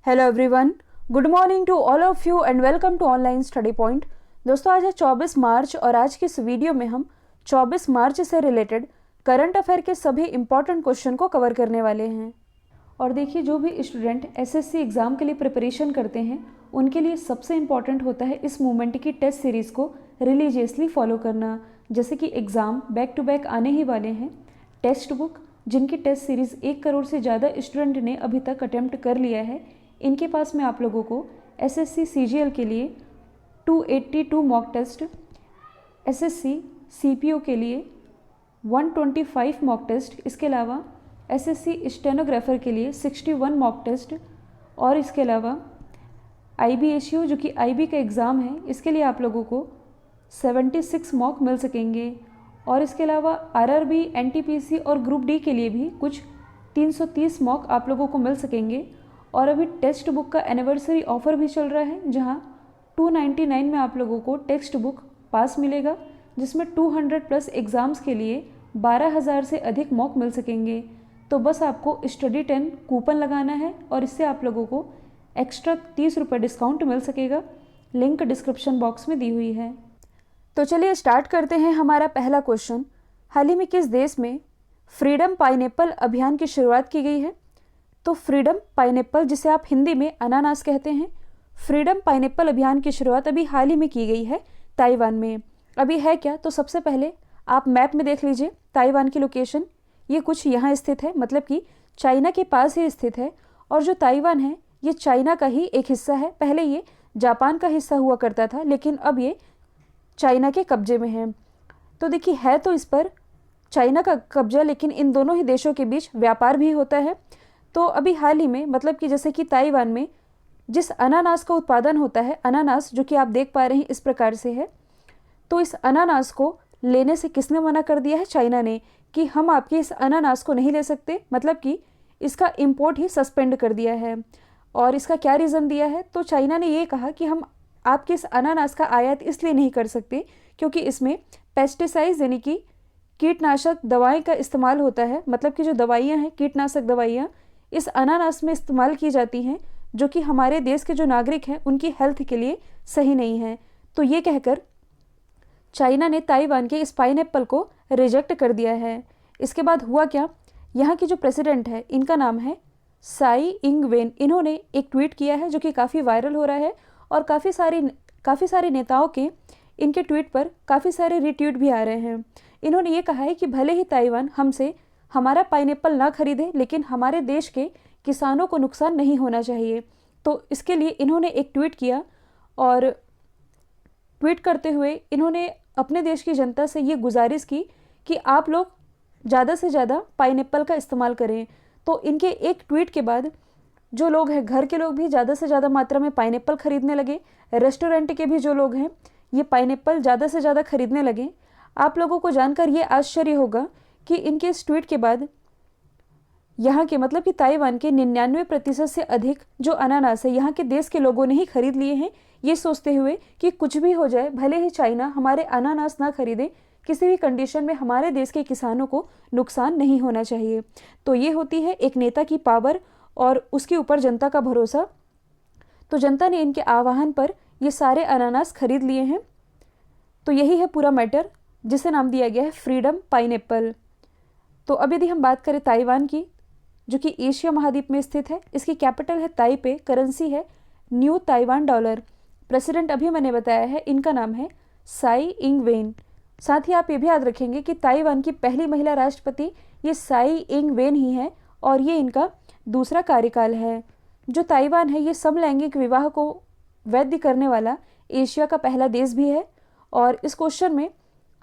Hello everyone, good morning to all of you and welcome to online study point. दोस्तों, आज है 24 मार्च और आज की इस वीडियो में हम 24 मार्च से रिलेटेड करंट अफेयर के सभी इंपॉर्टेंट क्वेश्चन को कवर करने वाले हैं। और देखिए, जो भी स्टूडेंट एसएससी एग्ज़ाम के लिए प्रिपरेशन करते हैं उनके लिए सबसे इम्पॉर्टेंट होता है इस मूवमेंट की टेस्ट सीरीज़ को रिलीजियसली फॉलो करना। जैसे कि एग्ज़ाम बैक टू बैक आने ही वाले हैं, टेक्स्ट बुक जिनकी टेस्ट सीरीज़ 1 करोड़ से ज़्यादा स्टूडेंट ने अभी तक अटेम्प्ट कर लिया है, इनके पास में आप लोगों को एसएससी सीजीएल के लिए 282 मॉक टेस्ट, एसएससी सीपीओ के लिए 125 मॉक टेस्ट, इसके अलावा एसएससी स्टेनोग्राफर के लिए 61 मॉक टेस्ट, और इसके अलावा आईबीएसयू जो कि आईबी का एग्ज़ाम है, इसके लिए आप लोगों को 76 मॉक मिल सकेंगे। और इसके अलावा आरआरबी, एनटीपीसी और ग्रुप डी के लिए भी कुछ 330 मॉक आप लोगों को मिल सकेंगे। और अभी टेक्स्ट बुक का एनिवर्सरी ऑफ़र भी चल रहा है, जहां 299 में आप लोगों को टेक्स्ट बुक पास मिलेगा, जिसमें 200 प्लस एग्ज़ाम्स के लिए 12,000 से अधिक मॉक मिल सकेंगे। तो बस आपको स्टडी 10 कूपन लगाना है और इससे आप लोगों को एक्स्ट्रा 30 रुपये डिस्काउंट मिल सकेगा। लिंक डिस्क्रिप्शन बॉक्स में दी हुई है। तो चलिए स्टार्ट करते हैं हमारा पहला क्वेश्चन। हाल ही में किस देश में फ्रीडम पाइनएप्पल अभियान की शुरुआत की गई है? तो फ्रीडम पाइनएप्पल, जिसे आप हिंदी में अनानास कहते हैं, फ्रीडम पाइनएप्पल अभियान की शुरुआत अभी हाल ही में की गई है ताइवान में। अभी है क्या, तो सबसे पहले आप मैप में देख लीजिए ताइवान की लोकेशन। ये कुछ यहाँ स्थित है, मतलब कि चाइना के पास ही स्थित है। और जो ताइवान है ये चाइना का ही एक हिस्सा है। पहले ये जापान का हिस्सा हुआ करता था, लेकिन अब ये चाइना के कब्जे में है। तो देखिए, है तो इस पर चाइना का कब्जा, लेकिन इन दोनों ही देशों के बीच व्यापार भी होता है। तो अभी हाल ही में, मतलब कि जैसे कि ताइवान में जिस अनानास का उत्पादन होता है, अनानास जो कि आप देख पा रहे हैं इस प्रकार से है, तो इस अनानास को लेने से किसने मना कर दिया है? चाइना ने, कि हम आपके इस अनानास को नहीं ले सकते, मतलब कि इसका इंपोर्ट ही सस्पेंड कर दिया है। और इसका क्या रीज़न दिया है? तो चाइना ने ये कहा कि हम आपके इस अनानास का आयात इसलिए नहीं कर सकते क्योंकि इसमें पेस्टिसाइड्स यानी कि कीटनाशक दवाएं का इस्तेमाल होता है। मतलब कि जो दवाइयाँ हैं, कीटनाशक दवाइयाँ इस अनानास में इस्तेमाल की जाती हैं, जो कि हमारे देश के जो नागरिक हैं उनकी हेल्थ के लिए सही नहीं है। तो ये कहकर चाइना ने ताइवान के इस पाइनएप्पल को रिजेक्ट कर दिया है। इसके बाद हुआ क्या, यहाँ की जो प्रेसिडेंट है इनका नाम है साई इंग वेन। इन्होंने एक ट्वीट किया है जो कि काफ़ी वायरल हो रहा है और काफ़ी सारे नेताओं के इनके ट्वीट पर काफ़ी सारे रिट्वीट भी आ रहे हैं। इन्होंने ये कहा है कि भले ही ताइवान हमसे हमारा पाइनएप्पल ना खरीदे, लेकिन हमारे देश के किसानों को नुकसान नहीं होना चाहिए। तो इसके लिए इन्होंने एक ट्वीट किया और ट्वीट करते हुए इन्होंने अपने देश की जनता से ये गुजारिश की कि आप लोग ज़्यादा से ज़्यादा पाइनएप्पल का इस्तेमाल करें। तो इनके एक ट्वीट के बाद जो लोग हैं, घर के लोग भी ज़्यादा से ज़्यादा मात्रा में पाइनएप्पल खरीदने लगे। रेस्टोरेंट के भी जो लोग हैं ये पाइनएप्पल ज़्यादा से ज़्यादा खरीदने लगे। आप लोगों को जानकर ये आश्चर्य होगा कि इनके इस ट्वीट के बाद यहाँ के, मतलब कि ताइवान के 99% से अधिक जो अनानास है यहाँ के देश के लोगों ने ही खरीद लिए हैं, ये सोचते हुए कि कुछ भी हो जाए, भले ही चाइना हमारे अनानास ना खरीदे, किसी भी कंडीशन में हमारे देश के किसानों को नुकसान नहीं होना चाहिए। तो ये होती है एक नेता की पावर और उसके ऊपर जनता का भरोसा। तो जनता ने इनके आह्वान पर ये सारे अनानास खरीद लिए हैं। तो यही है पूरा मैटर, जिसे नाम दिया गया है फ्रीडम पाइनएप्पल। तो अब यदि हम बात करें ताइवान की, जो कि एशिया महाद्वीप में स्थित है, इसकी कैपिटल है ताइपे, करेंसी है न्यू ताइवान डॉलर। प्रेसिडेंट अभी मैंने बताया है, इनका नाम है साई इंग वेन। साथ ही आप ये भी याद रखेंगे कि ताइवान की पहली महिला राष्ट्रपति ये साई इंग वेन ही है और ये इनका दूसरा कार्यकाल है। जो ताइवान है ये समलैंगिक विवाह को वैध करने वाला एशिया का पहला देश भी है। और इस क्वेश्चन में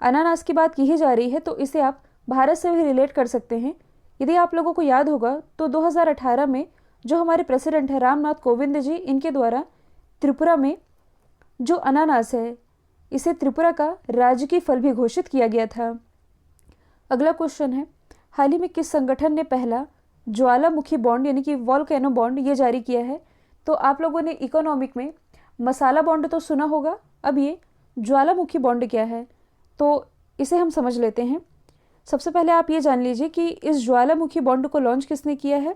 अनानास की बात की ही जा रही है, तो इसे आप भारत से भी रिलेट कर सकते हैं। यदि आप लोगों को याद होगा तो 2018 में जो हमारे प्रेसिडेंट है रामनाथ कोविंद जी, इनके द्वारा त्रिपुरा में जो अनानास है इसे त्रिपुरा का राजकीय फल भी घोषित किया गया था। अगला क्वेश्चन है, हाल ही में किस संगठन ने पहला ज्वालामुखी बॉन्ड यानी कि वॉल्केनो बॉन्ड ये जारी किया है? तो आप लोगों ने इकोनॉमिक में मसाला बॉन्ड तो सुना होगा, अब ये ज्वालामुखी बॉन्ड क्या है तो इसे हम समझ लेते हैं। सबसे पहले आप ये जान लीजिए कि इस ज्वालामुखी बॉन्ड को लॉन्च किसने किया है।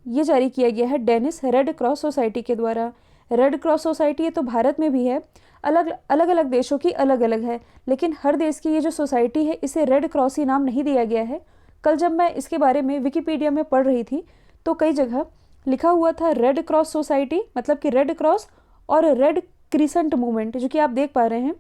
ये जारी किया गया है डेनिस रेड क्रॉस सोसाइटी के द्वारा। रेड क्रॉस सोसाइटी ये तो भारत में भी है, अलग अलग देशों की अलग अलग है, लेकिन हर देश की ये जो सोसाइटी है इसे रेड क्रॉस ही नाम नहीं दिया गया है। कल जब मैं इसके बारे में विकिपीडिया में पढ़ रही थी तो कई जगह लिखा हुआ था रेड क्रॉस सोसाइटी, मतलब कि रेड क्रॉस और रेड क्रिसेंट मूवमेंट, जो कि आप देख पा रहे हैं।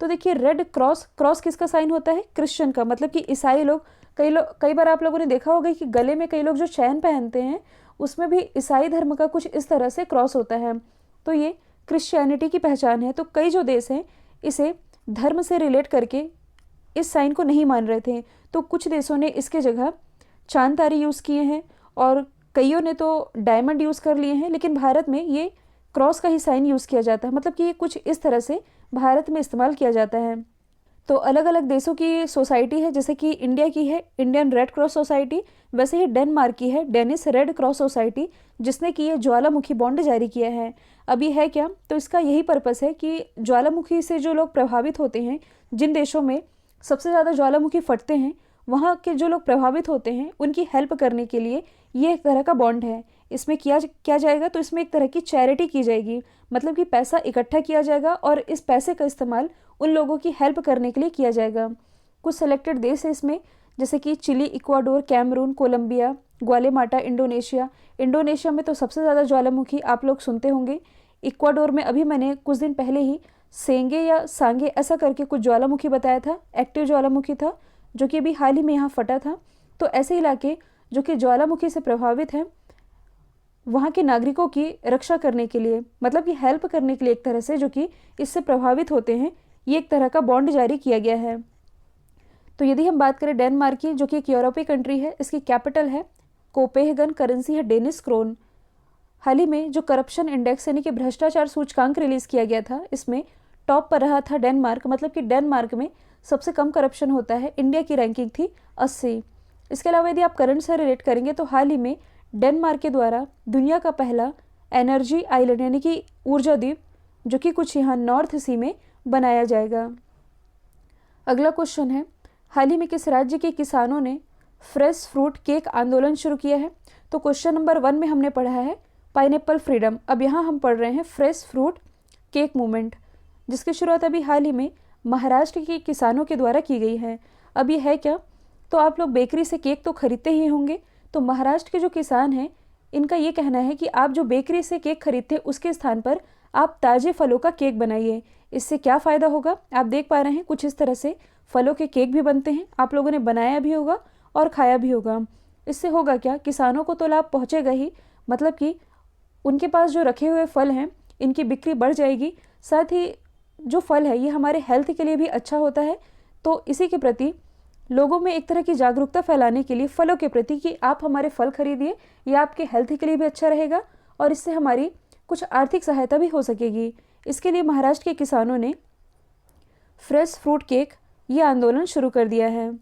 तो देखिए रेड क्रॉस, क्रॉस किसका साइन होता है? क्रिश्चियन का, मतलब कि ईसाई लोग, कई बार आप लोगों ने देखा होगा कि गले में कई लोग जो चैन पहनते हैं उसमें भी ईसाई धर्म का कुछ इस तरह से क्रॉस होता है। तो ये क्रिश्चियनिटी की पहचान है। तो कई जो देश हैं इसे धर्म से रिलेट करके इस साइन को नहीं मान रहे थे, तो कुछ देशों ने इसके जगह चांद तारे यूज़ किए हैं और कईयों ने तो डायमंड यूज़ कर लिए हैं, लेकिन भारत में ये क्रॉस का ही साइन यूज़ किया जाता है, मतलब कि ये कुछ इस तरह से भारत में इस्तेमाल किया जाता है। तो अलग अलग देशों की सोसाइटी है, जैसे कि इंडिया की है इंडियन रेड क्रॉस सोसाइटी, वैसे ही डेनमार्क की है डेनिस रेड क्रॉस सोसाइटी, जिसने कि ये ज्वालामुखी बॉन्ड जारी किया है। अभी है क्या, तो इसका यही पर्पस है कि ज्वालामुखी से जो लोग प्रभावित होते हैं, जिन देशों में सबसे ज़्यादा ज्वालामुखी फटते हैं, वहाँ के जो लोग प्रभावित होते हैं उनकी हेल्प करने के लिए ये एक तरह का बॉन्ड है। इसमें क्या जाएगा, तो इसमें एक तरह की चैरिटी की जाएगी, मतलब कि पैसा इकट्ठा किया जाएगा और इस पैसे का इस्तेमाल उन लोगों की हेल्प करने के लिए किया जाएगा। कुछ सेलेक्टेड देश है इसमें, जैसे कि Chile, Ecuador, Cameroon, Colombia, Guatemala, Indonesia. Indonesia में तो सबसे ज़्यादा ज्वालामुखी आप लोग सुनते होंगे। इक्वाडोर में अभी मैंने कुछ दिन पहले ही सेंगे या सांगे ऐसा करके कुछ ज्वालामुखी बताया था, एक्टिव ज्वालामुखी था, जो कि अभी हाल ही में यहाँ फटा था। तो ऐसे इलाके जो कि ज्वालामुखी से प्रभावित हैं, वहाँ के नागरिकों की रक्षा करने के लिए, मतलब कि हेल्प करने के लिए एक तरह से, जो कि इससे प्रभावित होते हैं, ये एक तरह का बॉन्ड जारी किया गया है। तो यदि हम बात करें डेनमार्क की, जो कि एक यूरोपीय कंट्री है, इसकी कैपिटल है कोपेनहेगन, करेंसी है डेनिश क्रोन। हाल ही में जो करप्शन इंडेक्स यानी कि भ्रष्टाचार सूचकांक रिलीज किया गया था, इसमें टॉप पर रहा था डेनमार्क, मतलब कि डेनमार्क में सबसे कम करप्शन होता है। इंडिया की रैंकिंग थी 80। इसके अलावा यदि आप करंट से रिलेट करेंगे तो हाल ही में डेनमार्क के द्वारा दुनिया का पहला एनर्जी आइलैंड यानी कि ऊर्जा द्वीप, जो कि कुछ यहाँ नॉर्थ सी में बनाया जाएगा। अगला क्वेश्चन है, हाल ही में किस राज्य के किसानों ने फ्रेश फ्रूट केक आंदोलन शुरू किया है? तो क्वेश्चन नंबर 1 में हमने पढ़ा है पाइनएप्पल फ्रीडम, अब यहाँ हम पढ़ रहे हैं फ्रेश फ्रूट केक मूवमेंट, जिसकी शुरुआत अभी हाल ही में महाराष्ट्र के किसानों के द्वारा की गई है। अब ये है क्या, तो आप लोग बेकरी से केक तो खरीदते ही होंगे, तो महाराष्ट्र के जो किसान हैं इनका ये कहना है कि आप जो बेकरी से केक खरीदते हैं उसके स्थान पर आप ताज़े फलों का केक बनाइए। इससे क्या फ़ायदा होगा, आप देख पा रहे हैं कुछ इस तरह से फलों के केक भी बनते हैं, आप लोगों ने बनाया भी होगा और खाया भी होगा। इससे होगा क्या, किसानों को तो लाभ पहुँचेगा ही, मतलब कि उनके पास जो रखे हुए फल हैं इनकी बिक्री बढ़ जाएगी, साथ ही जो फल है ये हमारे हेल्थ के लिए भी अच्छा होता है। तो इसी के प्रति लोगों में एक तरह की जागरूकता फैलाने के लिए फलों के प्रति कि आप हमारे फल खरीदिए, ये आपके हेल्थ के लिए भी अच्छा रहेगा और इससे हमारी कुछ आर्थिक सहायता भी हो सकेगी। इसके लिए महाराष्ट्र के किसानों ने फ्रेश फ्रूट केक ये आंदोलन शुरू कर दिया है।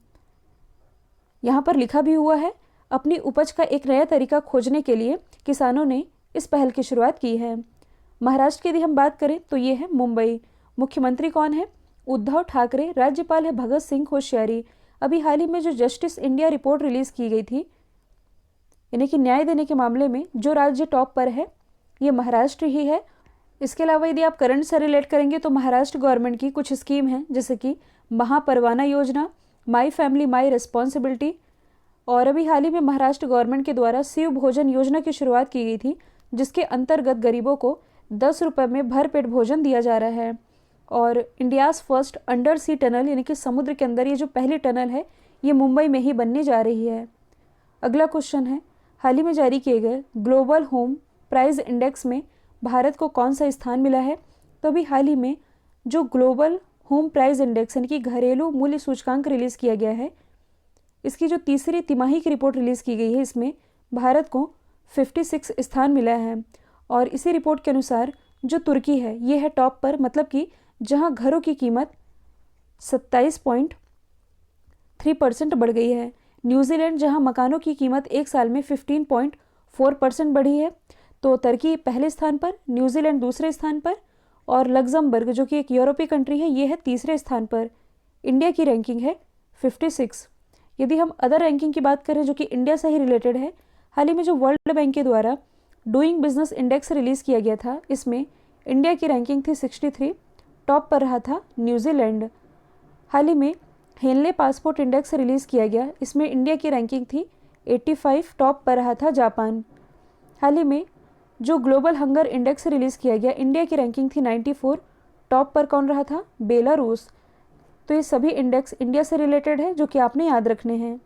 यहाँ पर लिखा भी हुआ है, अपनी उपज का एक नया तरीका खोजने के लिए किसानों ने इस पहल की शुरुआत की है। महाराष्ट्र की यदि हम बात करें तो ये है मुंबई। मुख्यमंत्री कौन है? उद्धव ठाकरे। राज्यपाल है भगत सिंह कोश्यारी। अभी हाल ही में जो जस्टिस इंडिया रिपोर्ट रिलीज की गई थी, यानी कि न्याय देने के मामले में जो राज्य टॉप पर है ये महाराष्ट्र ही है। इसके अलावा यदि आप करंट से रिलेट करेंगे तो महाराष्ट्र गवर्नमेंट की कुछ स्कीम हैं, जैसे कि महापरवाना योजना, माई फैमिली माई रिस्पॉन्सिबिलिटी, और अभी हाल ही में महाराष्ट्र गवर्नमेंट के द्वारा शिव भोजन योजना की शुरुआत की गई थी, जिसके अंतर्गत गरीबों को 10 रुपये में भरपेट भोजन दिया जा रहा है। और इंडियाज़ फर्स्ट अंडर सी टनल यानी कि समुद्र के अंदर ये जो पहली टनल है ये मुंबई में ही बनने जा रही है। अगला क्वेश्चन है, हाल ही में जारी किए गए ग्लोबल होम प्राइस इंडेक्स में भारत को कौन सा स्थान मिला है? तो अभी हाल ही में जो ग्लोबल होम प्राइस इंडेक्स यानी कि घरेलू मूल्य सूचकांक रिलीज़ किया गया है, इसकी जो तीसरी तिमाही की रिपोर्ट रिलीज़ की गई है, इसमें भारत को 56 स्थान मिला है। और इसी रिपोर्ट के अनुसार जो तुर्की है ये है टॉप पर, मतलब कि जहां घरों की कीमत 27.3% बढ़ गई है। न्यूजीलैंड जहां मकानों की कीमत एक साल में 15.4% बढ़ी है। तो तुर्की पहले स्थान पर, न्यूजीलैंड दूसरे स्थान पर और लग्जमबर्ग जो कि एक यूरोपीय कंट्री है ये है तीसरे स्थान पर। इंडिया की रैंकिंग है 56। यदि हम अदर रैंकिंग की बात करें जो कि इंडिया से ही रिलेटेड है, हाल ही में जो वर्ल्ड बैंक के द्वारा डूइंग बिजनेस इंडेक्स रिलीज़ किया गया था, इसमें इंडिया की रैंकिंग थी 63, टॉप पर रहा था न्यूजीलैंड। हाल ही में हेनले पासपोर्ट इंडेक्स रिलीज़ किया गया, इसमें इंडिया की रैंकिंग थी 85, टॉप पर रहा था जापान। हाल ही में जो ग्लोबल हंगर इंडेक्स रिलीज़ किया गया, इंडिया की रैंकिंग थी 94, टॉप पर कौन रहा था? बेलारूस। तो ये सभी इंडेक्स इंडिया से रिलेटेड है, जो कि आपने याद रखने हैं।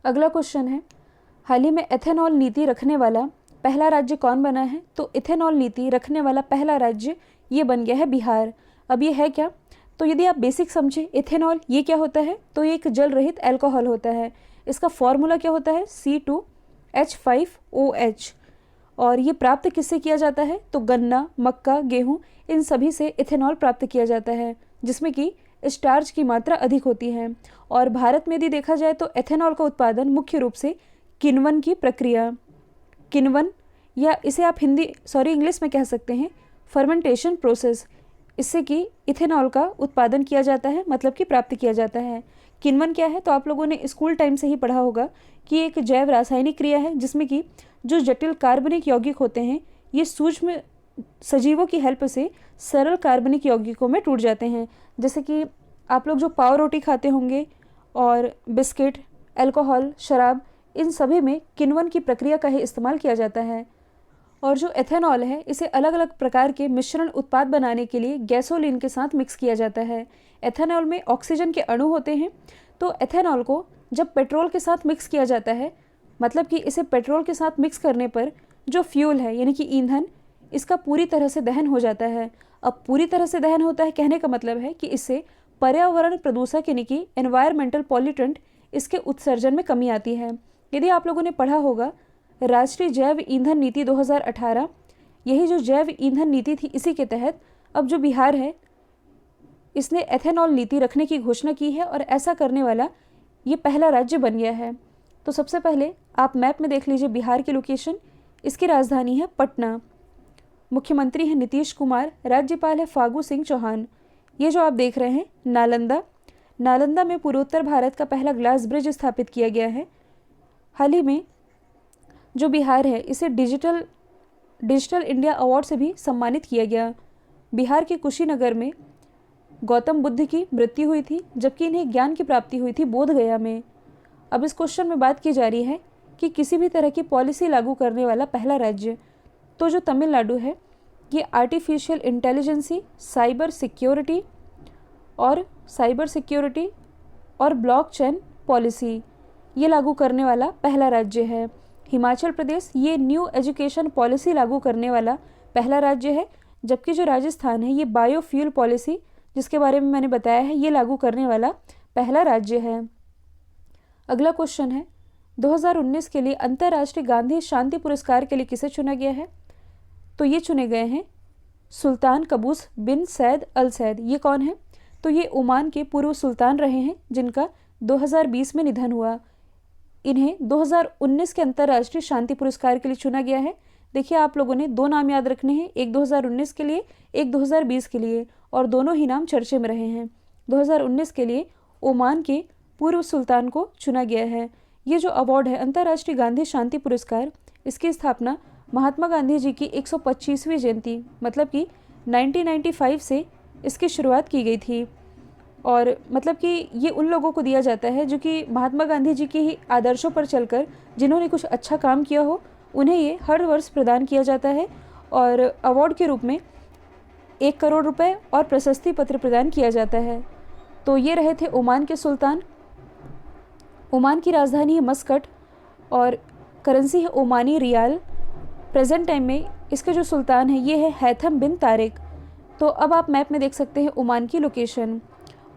अगला क्वेश्चन है, हाल ही में एथेनॉल नीति रखने वाला पहला राज्य कौन बना है? तो इथेनॉल नीति रखने वाला पहला राज्य ये बन गया है बिहार। अब ये है क्या? तो यदि आप बेसिक समझे, इथेनॉल ये क्या होता है? तो ये एक जल रहित एल्कोहल होता है। इसका फॉर्मूला क्या होता है? C2H5OH। और ये प्राप्त किससे किया जाता है? तो गन्ना, मक्का, गेहूँ, इन सभी से इथेनॉल प्राप्त किया जाता है, जिसमें कि स्टार्च की मात्रा अधिक होती है। और भारत में यदि देखा जाए तो एथेनॉल का उत्पादन मुख्य रूप से किण्वन की प्रक्रिया, किण्वन, या इसे आप इंग्लिश में कह सकते हैं फर्मेंटेशन प्रोसेस, इससे कि इथेनॉल का उत्पादन किया जाता है, मतलब कि प्राप्त किया जाता है। किण्वन क्या है? तो आप लोगों ने स्कूल टाइम से ही पढ़ा होगा कि एक जैव रासायनिक क्रिया है, जिसमें कि जो जटिल कार्बनिक यौगिक होते हैं, ये सूक्ष्म सजीवों की हेल्प से सरल कार्बनिक यौगिकों में टूट जाते हैं। जैसे कि आप लोग जो पाव रोटी खाते होंगे और बिस्किट, अल्कोहल, शराब, इन सभी में किण्वन की प्रक्रिया का ही इस्तेमाल किया जाता है। और जो एथेनॉल है, इसे अलग अलग प्रकार के मिश्रण उत्पाद बनाने के लिए गैसोलीन के साथ मिक्स किया जाता है। एथेनॉल में ऑक्सीजन के अणु होते हैं, तो एथेनॉल को जब पेट्रोल के साथ मिक्स किया जाता है, मतलब कि इसे पेट्रोल के साथ मिक्स करने पर जो फ्यूल है, यानी कि ईंधन, इसका पूरी तरह से दहन हो जाता है। अब पूरी तरह से दहन होता है कहने का मतलब है कि इससे पर्यावरण प्रदूषक, यानी कि एनवायरमेंटल पॉल्यूटेंट, इसके उत्सर्जन में कमी आती है। यदि आप लोगों ने पढ़ा होगा राष्ट्रीय जैव ईंधन नीति 2018, यही जो जैव ईंधन नीति थी, इसी के तहत अब जो बिहार है, इसने एथेनॉल नीति रखने की घोषणा की है और ऐसा करने वाला ये पहला राज्य बन गया है। तो सबसे पहले आप मैप में देख लीजिए बिहार की लोकेशन। इसकी राजधानी है पटना, मुख्यमंत्री है नीतीश कुमार, राज्यपाल है फागू सिंह चौहान। ये जो आप देख रहे हैं नालंदा, नालंदा में पूर्वोत्तर भारत का पहला ग्लास ब्रिज स्थापित किया गया है। हाल ही में जो बिहार है, इसे डिजिटल इंडिया अवार्ड से भी सम्मानित किया गया। बिहार के कुशीनगर में गौतम बुद्ध की मृत्यु हुई थी, जबकि इन्हें ज्ञान की प्राप्ति हुई थी बोधगया में। अब इस क्वेश्चन में बात की जा रही है कि किसी भी तरह की पॉलिसी लागू करने वाला पहला राज्य, तो जो तमिलनाडु है, ये आर्टिफिशियल इंटेलिजेंसी, साइबर सिक्योरिटी और ब्लॉकचेन पॉलिसी ये लागू करने वाला पहला राज्य है। हिमाचल प्रदेश ये न्यू एजुकेशन पॉलिसी लागू करने वाला पहला राज्य है, जबकि जो राजस्थान है, ये बायोफ्यूल पॉलिसी, जिसके बारे में मैंने बताया है, ये लागू करने वाला पहला राज्य है। अगला क्वेश्चन है, 2019 के लिए अंतर्राष्ट्रीय गांधी शांति पुरस्कार के लिए किसे चुना गया है? तो ये चुने गए हैं सुल्तान कबूस बिन सैद अल सैद। ये कौन है? तो ये ओमान के पूर्व सुल्तान रहे हैं, जिनका 2020 में निधन हुआ। इन्हें 2019 के अंतर्राष्ट्रीय शांति पुरस्कार के लिए चुना गया है। देखिए, आप लोगों ने दो नाम याद रखने हैं, एक 2019 के लिए, एक 2020 के लिए, और दोनों ही नाम चर्चे में रहे हैं। 2019 के लिए ओमान के पूर्व सुल्तान को चुना गया है। ये जो अवार्ड है अंतर्राष्ट्रीय गांधी शांति पुरस्कार, इसकी स्थापना महात्मा गांधी जी की 125वीं जयंती, मतलब कि 1995 से इसकी शुरुआत की गई थी। और मतलब कि ये उन लोगों को दिया जाता है जो कि महात्मा गांधी जी के ही आदर्शों पर चलकर जिन्होंने कुछ अच्छा काम किया हो, उन्हें ये हर वर्ष प्रदान किया जाता है। और अवार्ड के रूप में 1 करोड़ रुपए और प्रशस्ति पत्र प्रदान किया जाता है। तो ये रहे थे ओमान के सुल्तान। ओमान की राजधानी है मस्कट और करेंसी है ओमानी रियाल। प्रेजेंट टाइम में इसके जो सुल्तान है, ये है हैथम बिन तारिक। तो अब आप मैप में देख सकते हैं ओमान की लोकेशन।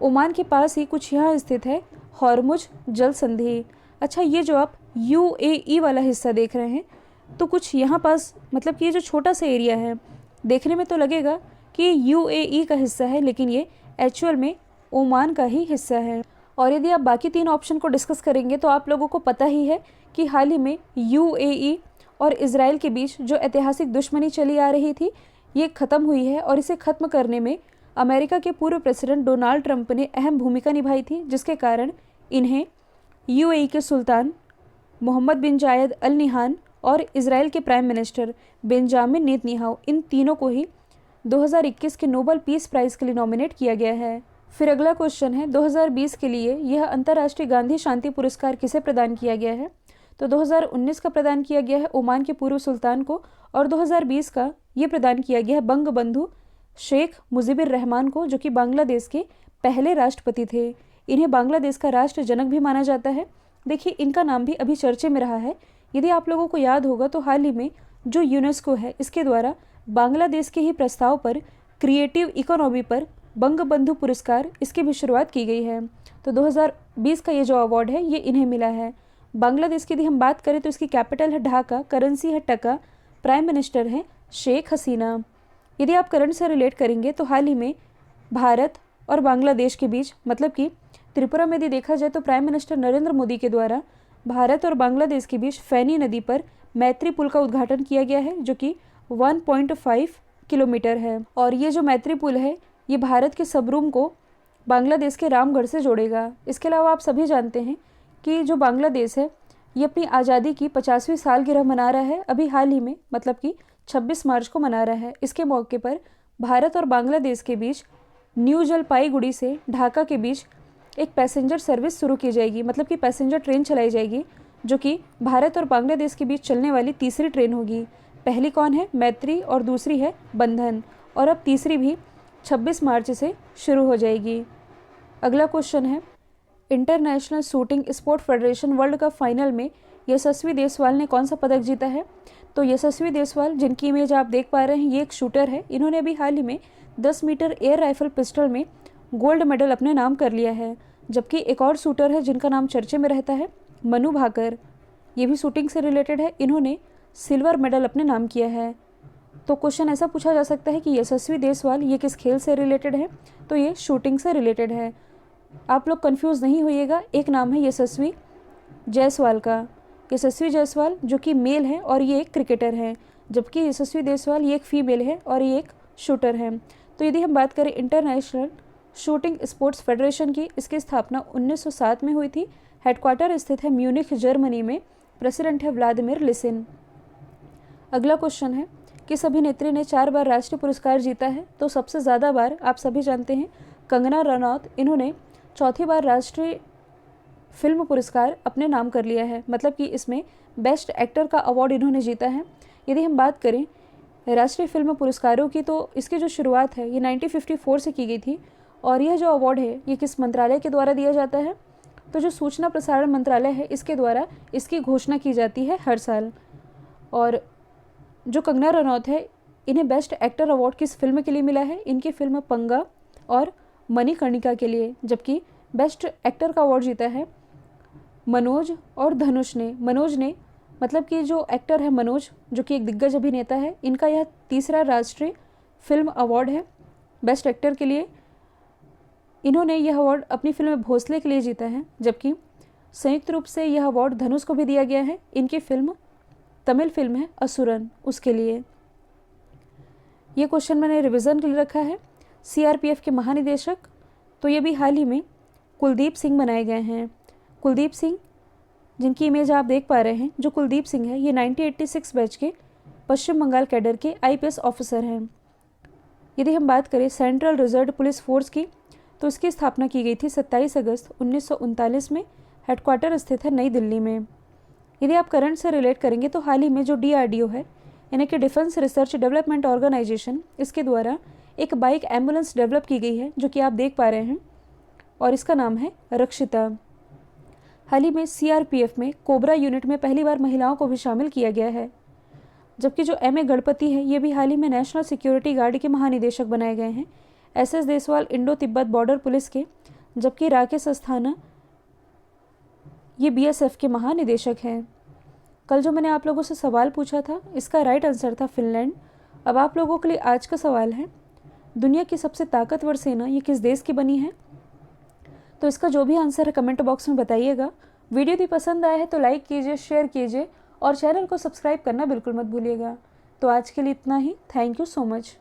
ओमान के पास ही कुछ यहाँ स्थित है हॉर्मुज जल संधि। अच्छा, ये जो आप UAE वाला हिस्सा देख रहे हैं, तो कुछ यहाँ पास, मतलब कि ये जो छोटा सा एरिया है, देखने में तो लगेगा कि UAE का हिस्सा है, लेकिन ये एक्चुअल में ओमान का ही हिस्सा है। और यदि आप बाकी 3 ऑप्शन को डिस्कस करेंगे तो आप लोगों को पता ही है कि हाल ही में UAE और इजराइल के बीच जो ऐतिहासिक दुश्मनी चली आ रही थी, ये ख़त्म हुई है। और इसे ख़त्म करने में अमेरिका के पूर्व प्रेसिडेंट डोनाल्ड ट्रंप ने अहम भूमिका निभाई थी, जिसके कारण इन्हें UAE के सुल्तान मोहम्मद बिन जायद अल निहान और इजराइल के प्राइम मिनिस्टर बेंजामिन नेतन्याहू, इन तीनों को ही 2021 के नोबेल पीस प्राइज़ के लिए नॉमिनेट किया गया है। फिर अगला क्वेश्चन है 2020 के लिए यह अंतर्राष्ट्रीय गांधी शांति पुरस्कार किसे प्रदान किया गया है? तो 2019 का प्रदान किया गया है ओमान के पूर्व सुल्तान को, और 2020 का ये प्रदान किया गया है बंग बंधु शेख मुजीबुर रहमान को, जो कि बांग्लादेश के पहले राष्ट्रपति थे। इन्हें बांग्लादेश का राष्ट्र जनक भी माना जाता है। देखिए, इनका नाम भी अभी चर्चे में रहा है। यदि आप लोगों को याद होगा तो हाल ही में जो यूनेस्को है, इसके द्वारा बांग्लादेश के ही प्रस्ताव पर क्रिएटिव इकोनॉमी पर बंग बंधु पुरस्कार, इसकी भी शुरुआत की गई है। तो 2020 का ये जो अवार्ड है ये इन्हें मिला है। बांग्लादेश की यदि हम बात करें तो इसकी कैपिटल है ढाका, करेंसी है टका, प्राइम मिनिस्टर है शेख हसीना। यदि आप करंट से रिलेट करेंगे तो हाल ही में भारत और बांग्लादेश के बीच, मतलब कि त्रिपुरा में यदि देखा जाए तो प्राइम मिनिस्टर नरेंद्र मोदी के द्वारा भारत और बांग्लादेश के बीच फैनी नदी पर मैत्री पुल का उद्घाटन किया गया है, जो कि 1.5 किलोमीटर है। और ये जो मैत्री पुल है ये भारत के सबरूम को बांग्लादेश के रामगढ़ से जोड़ेगा। इसके अलावा आप सभी जानते हैं कि जो बांग्लादेश है ये अपनी आज़ादी की 50वीं सालगिरह मना रहा है अभी हाल ही में, मतलब कि 26 मार्च को मना रहा है। इसके मौके पर भारत और बांग्लादेश के बीच न्यू जलपाईगुड़ी से ढाका के बीच एक पैसेंजर सर्विस शुरू की जाएगी, मतलब कि पैसेंजर ट्रेन चलाई जाएगी, जो कि भारत और बांग्लादेश के बीच चलने वाली तीसरी ट्रेन होगी। पहली कौन है? मैत्री, और दूसरी है बंधन, और अब तीसरी भी 26 मार्च से शुरू हो जाएगी। अगला क्वेश्चन है international shooting sport federation world cup final में यशस्वी देसवाल ने कौन सा पदक जीता है? तो यशस्वी देसवाल, जिनकी इमेज आप देख पा रहे हैं, ये एक शूटर है। इन्होंने अभी हाल ही में 10 मीटर एयर राइफल पिस्टल में गोल्ड मेडल अपने नाम कर लिया है। जबकि एक और शूटर है जिनका नाम चर्चे में रहता है, मनु भाकर। ये भी शूटिंग से रिलेटेड है, इन्होंने सिल्वर मेडल अपने नाम किया है। तो क्वेश्चन ऐसा पूछा जा सकता है कि यशस्वी देसवाल ये किस खेल से रिलेटेड है? तो ये शूटिंग से रिलेटेड है। आप लोग कंफ्यूज नहीं होइएगा, एक नाम है यशस्वी जायसवाल का। यशस्वी जायसवाल जो कि मेल है और ये एक क्रिकेटर है, जबकि यशस्वी देसवाल ये एक फीमेल है और ये एक शूटर है। तो यदि हम बात करें इंटरनेशनल शूटिंग स्पोर्ट्स फेडरेशन की, इसकी स्थापना 1907 में हुई थी। हेडक्वार्टर स्थित है म्यूनिख जर्मनी में। प्रेसिडेंट है व्लादिमीर लिसिन। अगला क्वेश्चन है किस अभिनेत्री ने 4 बार राष्ट्रीय पुरस्कार जीता है? तो सबसे ज़्यादा बार आप सभी जानते हैं कंगना रनौत, इन्होंने चौथी बार राष्ट्रीय फिल्म पुरस्कार अपने नाम कर लिया है, मतलब कि इसमें बेस्ट एक्टर का अवार्ड इन्होंने जीता है। यदि हम बात करें राष्ट्रीय फिल्म पुरस्कारों की तो इसकी जो शुरुआत है ये 1954 से की गई थी, और यह जो अवार्ड है ये किस मंत्रालय के द्वारा दिया जाता है? तो जो सूचना प्रसारण मंत्रालय है इसके द्वारा इसकी घोषणा की जाती है हर साल। और जो कंगना रनौत है इन्हें बेस्ट एक्टर अवार्ड किस फिल्म के लिए मिला है? इनकी फिल्म पंगा और मणिकर्णिका के लिए। जबकि बेस्ट एक्टर का अवार्ड जीता है मनोज और धनुष ने। मनोज ने, मतलब कि जो एक्टर है मनोज, जो कि एक दिग्गज अभिनेता है, इनका यह तीसरा राष्ट्रीय फिल्म अवार्ड है बेस्ट एक्टर के लिए। इन्होंने यह अवार्ड अपनी फिल्म भोसले के लिए जीता है, जबकि संयुक्त रूप से यह अवार्ड धनुष को भी दिया गया है। इनकी फिल्म तमिल फिल्म है असुरन, उसके लिए। ये क्वेश्चन मैंने रिवीजन के लिए रखा है। सीआरपीएफ के महानिदेशक, तो ये भी हाल ही में कुलदीप सिंह बनाए गए हैं। कुलदीप सिंह, जिनकी इमेज आप देख पा रहे हैं, जो कुलदीप सिंह है ये 1986 बैच के पश्चिम बंगाल कैडर के आईपीएस ऑफिसर हैं। यदि हम बात करें सेंट्रल रिजर्व पुलिस फोर्स की, तो इसकी स्थापना की गई थी 27 अगस्त 1939 में। हेडक्वार्टर स्थित है नई दिल्ली में। यदि आप करंट से रिलेट करेंगे तो हाल ही में जो DRDO है, यानी कि डिफेंस रिसर्च डेवलपमेंट ऑर्गेनाइजेशन, इसके द्वारा एक बाइक एम्बुलेंस डेवलप की गई है, जो कि आप देख पा रहे हैं, और इसका नाम है रक्षिता। हाल ही में CRPF में कोबरा यूनिट में पहली बार महिलाओं को भी शामिल किया गया है। जबकि जो MA गणपति है ये भी हाल ही में नेशनल सिक्योरिटी गार्ड के महानिदेशक बनाए गए हैं। SS Deswal Indo Tibet border police के, जबकि राकेश अस्थाना ये BSF के महानिदेशक हैं। कल जो मैंने आप लोगों से सवाल पूछा था इसका राइट आंसर था फिनलैंड। अब आप लोगों के लिए आज का सवाल है दुनिया की सबसे ताकतवर सेना ये किस देश की बनी है? तो इसका जो भी आंसर है कमेंट बॉक्स में बताइएगा। वीडियो यदि पसंद आया है तो लाइक कीजिए, शेयर कीजिए और चैनल को सब्सक्राइब करना बिल्कुल मत भूलिएगा। तो आज के लिए इतना ही। Thank you so much.